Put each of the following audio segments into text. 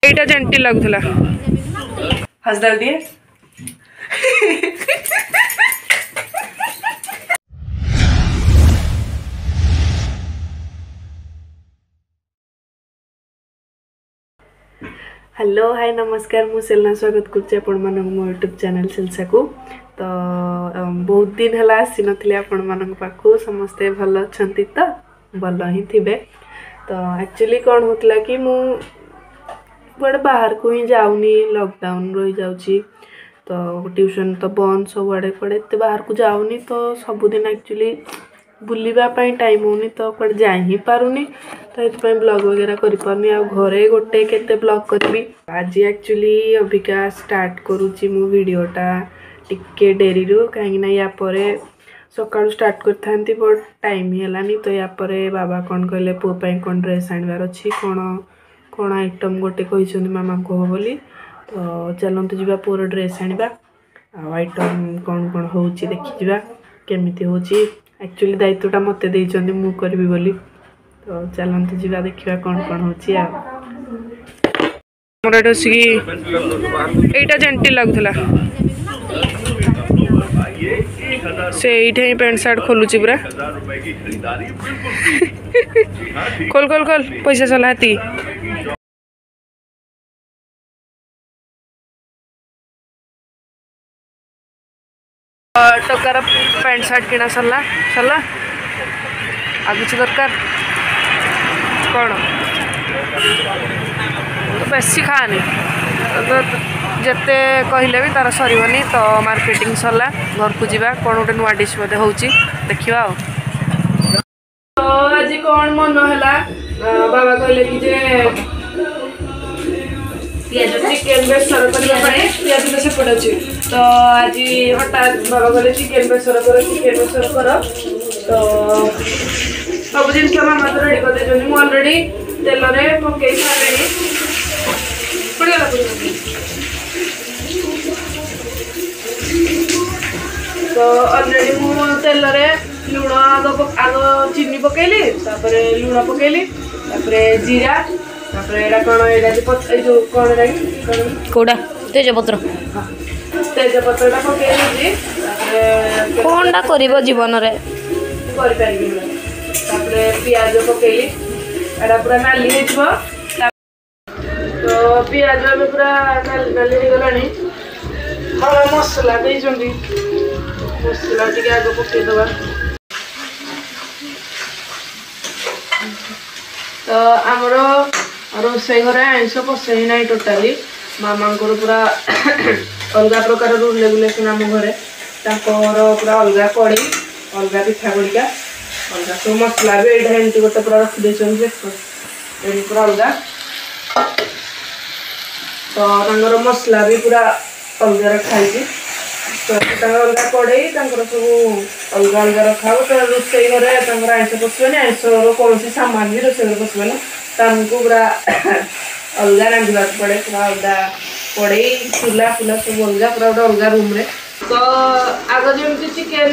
एटा जेंटी लगुला हसदार दिए hello hi नमस्कार मु सेलना स्वागत करछे आपण मानक मो यूट्यूब चैनल सेलसा को तो बहुत दिन हला आसी नथिले आपण मानक पाखु समस्ते भल अछंती तो भल ही थिबे। तो एक्चुअली कौन होतला कि मु बड़ बाहर को ही जाऊनी लॉकडाउन रही जाउची तो ट्यूशन तो बंद सब आड़े पड़े ते बाहर को जाऊनी तो सबुदिन एक्चुअली बुलिबा पई टाइम होनी तो कड़ जा ही पारुनी तो ये ब्लॉग वगैरह करि पारनी आ घरे गोटे केते ब्लॉग करबी। आज एक्चुअली अबिका स्टार्ट करूची मु वीडियोटा टिके डेरी रु काहे ना या परे सकाळु स्टार्ट करथांती बट टाइम हेलानी तो या परे बाबा कोन कहले पो पई कोन ड्रेस आनबार अछि कोन आइटम गोटे कहिसोनी मामा को बोली तो चलंतु जिबा पूरा ड्रेस आनिबा आ आइटम कोन कोन होउची देखि जिबा केमिति होउची एक्चुअली दायित्वटा मते देइचंदी मु करबी बोली तो चलंतु जिबा देखिबा कोन कोन होउची आ मोर एसी एटा जेंटी लागुला से एठे पैंट शर्ट खोलुची पूरा खोल खोल खोल पैसा चला हाथी टकार पैंट शर्ट किना सरला सरला आ किसी दरकार कौन तो बेसी खानी तो जिते कहले भी तार सरनी तो मार्केटिंग सरला घर को जीवा कौन गोटे नुआ डिश बोधे होची देखिबा तो आज कौन मन है बाबा कहले कि जे चिकेन बेसर करने पियाज से पड़े तो आज हठात बाबा कहले चिकेन बेसर कर तो सब जिन मामा तो रेडी कर दे मुझे अलरेडी तेल पकई सारे तो अलरेडी मु तेल लुण आग चीनी पकेली लुण पकेली जीरा कोड़ा तेजपत्र तेजपत्रटा पकेली कोनटा करिवो जीवन रे करि पारिबी तापरे प्याज पकेली एडा पूरा नाली हेजबो तो प्याज में पूरा नाली हे गलानी हला मसला दे जंदी मसला टिके आगो पके दबा तो हमरो रोसई घर आइंस पसई ना टोटाली मामा पूरा अलग प्रकार रूल रेगुलेसन आम घरे पूरा अलग कड़ी अलग पिठा गुड़िका अलग सब मसला भी ये एमती गोटे पूरा रखी पूरा अलग तो मसला भी पूरा अलग रखाई तो अलग कड़े सब अलग अलग रखा तो रोसई घर आइंस पसबे आइंस कौन सामान भी रोसई घर पसबे तमको पूरा अलग रांधा पड़े पूरा अलग कड़े चूल्हा फुला सब अलग पूरा गोटे अलग रूम रे तो आग जमी चिकेन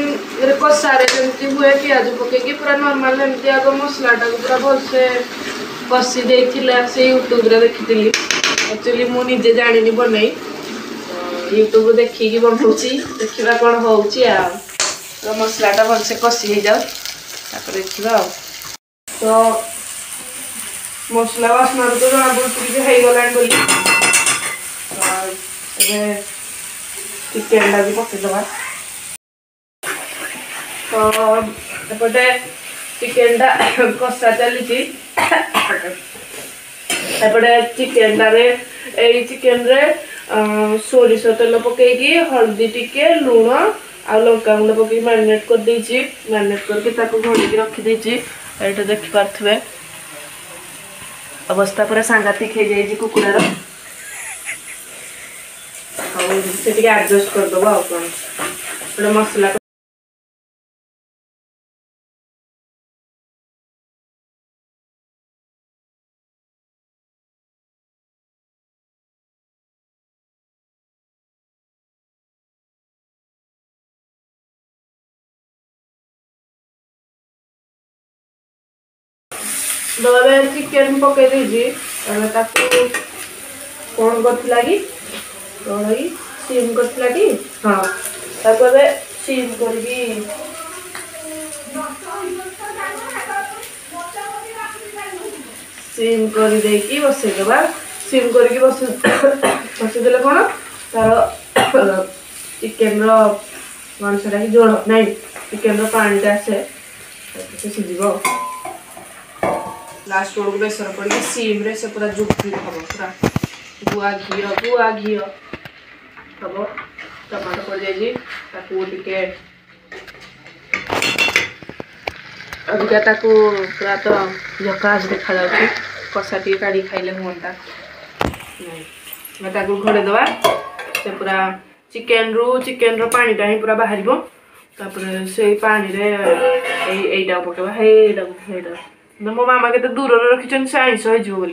कषारे जमी हुए पियाज पकईकि पूरा नॉर्मल एमती आग मसलाटा पूरा भलसे कषि देइथिला से यूट्यूब रे देखी एक्चुअली मु निजे जानिनी बनई यूट्यूब देखिकी बनाऊँगी देखा कौन होउची आ तो मसलाटा भलसे कषि हो जाओ देखा तो मसला बास्ना तो जना पड़े हो गला चिकेन भी पकईदबा तो एपटे चिकेन कषा चली एपटे चिकेन चिकेन सोरिष तेल पकईकी हल्दी टिके लुण आ लंका गुंड पकई मैरिनेट कर देइछि मैरिनेट करके घोड़ी रखी देइछि एटा देखि पारथबे अवस्था पूरा सांघातिक हो जाए कुकुड़ार से एडजस्ट करदब आ कौन मसला चिकेन पकई देजी कौन करथिला कि कड़ई सिम करथिला कि हाँ ताको ए सिम करबी सिम कर देकी बसई देबा सिम करके बसई देले कौन तार चिकेन कौन से जोड़ नाई चिकेन पानीटा आसे सीझ लास्ट बेलू बेसर पड़ी सीम रे से पूरा जुक हम पूरा गुआ घी हम टमाटो पड़ जाए टे अबिका पूरा तो झकास देखा जाऊँ कषा टे काढ़ी खाइले हमें घोड़े दवा से पूरा चिकेन रो पानीटा ही पूरा बाहर तापर से पानी रे एटा पकेबा हेटा मो मामा के दूर रखी से आईस हो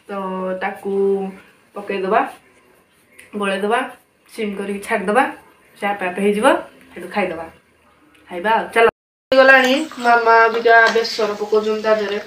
तो ताकू पकईदबा गोलेदबा सिम कर छाड़दबा से आपे आपे हो खाईदबा खाइबा चल गला मामा बिका बेसर पकाउछन ता देरे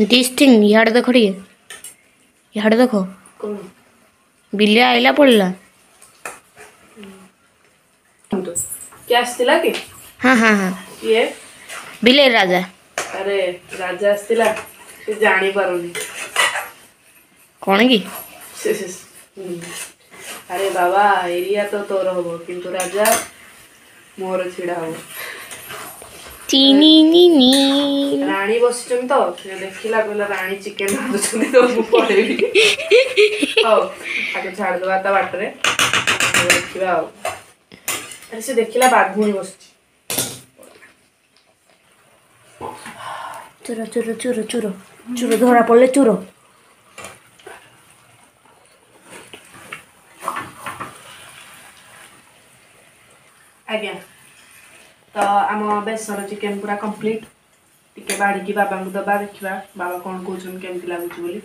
दिस थिंग यार देखो टे यार देखो बिल्ली आइला पड़ला क्या आसतिला कि हाँ हाँ हाँ ये बिल्ली राजा अरे राजा आसतिला से जानी पारुनी कौन की अरे बाबा एरिया तो तोर हम किंतु राजा मोर छिड़ा हम चीनी नी नी राणी बसिचन तो देखिला कहला राणी चिकेन रांधुछन तो मु पड़ेबी हां आके छाड़ दवा ता बाटरे देखिबा अरे से देखिला बाघुणी बसची चुरो चुरो चुरो चुरो चुरो धरा पड़ले चुरो आज्ञा तो आम बेसर चिकेन पूरा कंप्लीट टिके बाड़ी की बाबा को दबा देखिबा बाबा कौन कहउछन केमती लागुची बोली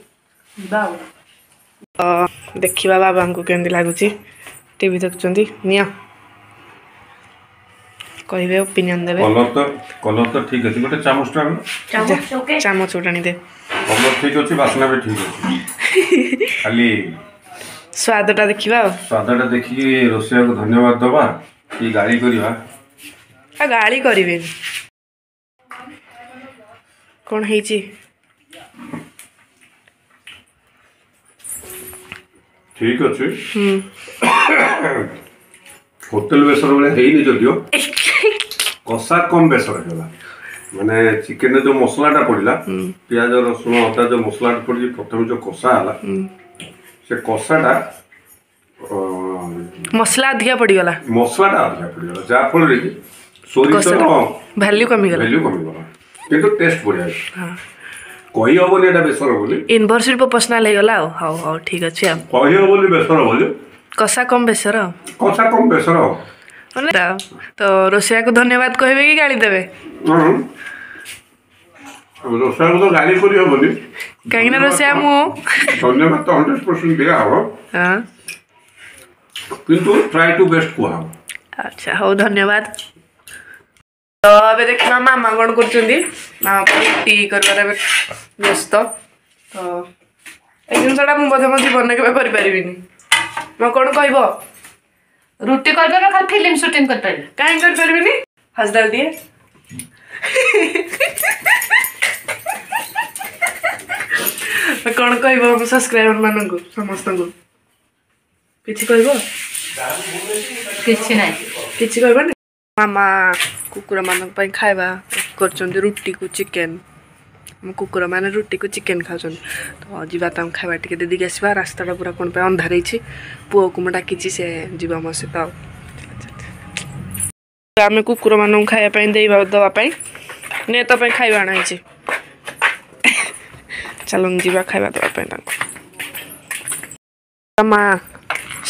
दिबा देखिबा बाबा को केमती लागुची टीवी देखचंती निया कहबे ओपिनियन देबे कलर तो ठीक अछि गोटे चामचटा चामच उठानी दे कलर ठीक अछि वासना भी ठीक अछि खाली स्वादटा देखिबा स्वादटा देखि रोसिया को धन्यवाद दबा कि गाड़ी करिबा आ गाड़ी करिवे कौन है ठीक अच्छे होटेल बेसर बेले हेनी जदियो कषा कम बेसर है माने चिकेन जो मसलाटा पड़ला प्याज रसुण अदा जो मसलाटा पड़ी प्रथम जो कषा है से कषाटा मसला अधिका पड़गला मसलाटा अधिका पड़गला जहाँ फल सोरिष वैल्यू कमीगला किंतु टेस्ट बढ़िया कही हेनी एटा बेसर बोली यूनिवर्सिटी प्रोपोर्शनल हो गला हाउ हाउ ठीक अच्छे कही हेनी बेसर बोली कषा कम बेसर बेसर तो रोसिया को धन्यवाद कहबे कि गाली देबे रोसिया को तो गाली करी हेनी कहीं ना रोसिया मु धन्यवाद तो 100% दिया हो हां किंतु ट्राई टू बेस्ट को अच्छा हो धन्यवाद तो अबे देखा मामा कौन कर मामा टी कर व्यस्त तो ये जिनसा मुझे जीवन के करें मैं कौन कह रुटी कर ना खाली फिल्म शूटिंग कर पारे कहीं कर पारे हसदाल दिए कौन कह सब्सक्राइबर मान समस्त को किसी कह किसी कहबा मामा कुकुर मान खाଇବା कर रुटी को चिकेन कुकुर मैंने रुटी को चिकेन खाऊँ तो जीवा खावा टे दीदी आसवा रास्ता पूरा कौन पे अंधार पुओ को मुझे डाकी से जीवा मो सहित आम कुकुर मान खावाई दवापाई ने तो खाଇବା आना चलो जीवा खावा दवापाई माँ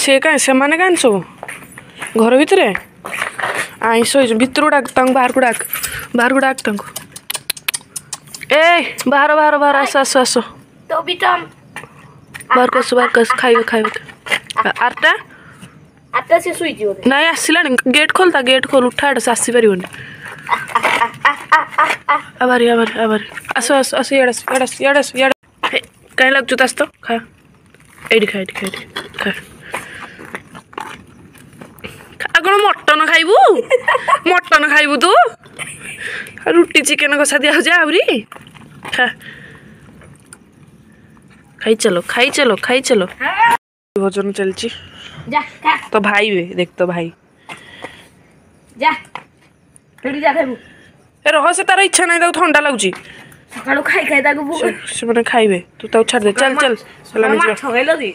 से कहीं से मैंने कहीं सब घर भितर आईस भितर डाक बाहर को डाक ए बाहर बाहर बाहर आस आस आस तो भी तो बार कस खाइबे आरटा आता से सुई जीव नाई आसिलानी गेट खोल उठा एटा से आसी परिबनी आबारी आसो याडा कहीं लगचु तास तो खा एडी खा कौन मटन खाइबू तू रुटी चिकेन कषा दिया आहरी खा खाई चलो भोजन चलची जा खा तो भाई वे देख तो भाई जा रेडी जा खाइबू रह से तार इच्छा नहीं ठंडा लगुच सकाळू खाई ताको से मैंने खाइबे तू ताऊ छाड़ दे चल माछ खाइलो दी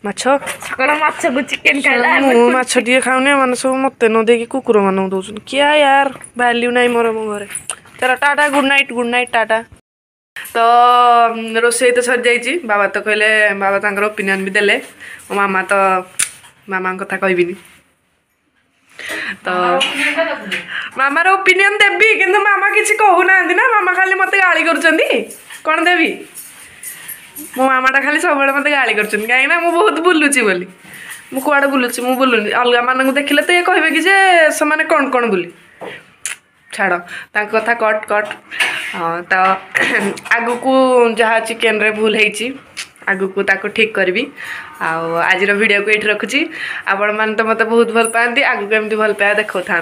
माछ सकाळू माछ को चिकेन खाइला माछ टे खाऊनी मैंने सब मत न दे कुकुर मान दौन क्या यार वैल्यू नहीं मोर मो घरे तेरा टाटा गुड नाइट टाटा तो रोसे तो सर जाइए बाबा तो कहले बाबा तांकर ओपिनियन भी देले मो मामा तो मामा कथा कहबिनी तो मामार ओपिनियन देवी किंतु मामा किसी कहूना ना मामा खाली मत गाली कर कौन देवी मो मामाटा खाली सब मत गाली कर कहीं मु बहुत बुलूची बोली मु कुआड़े बुलूची मु बुलूनी अलग मानक देखिले तो ये कहे कि से मैंने कौन बुली छाड़ कथा कट हाँ तो आगु को जहाँ चिकेन रे भूल होती आगु को ताको ठीक करी आज वीडियो को ये रखुची आपण मैंने तो मत बहुत भल पाती आगु को एमती भल पाया देखा था।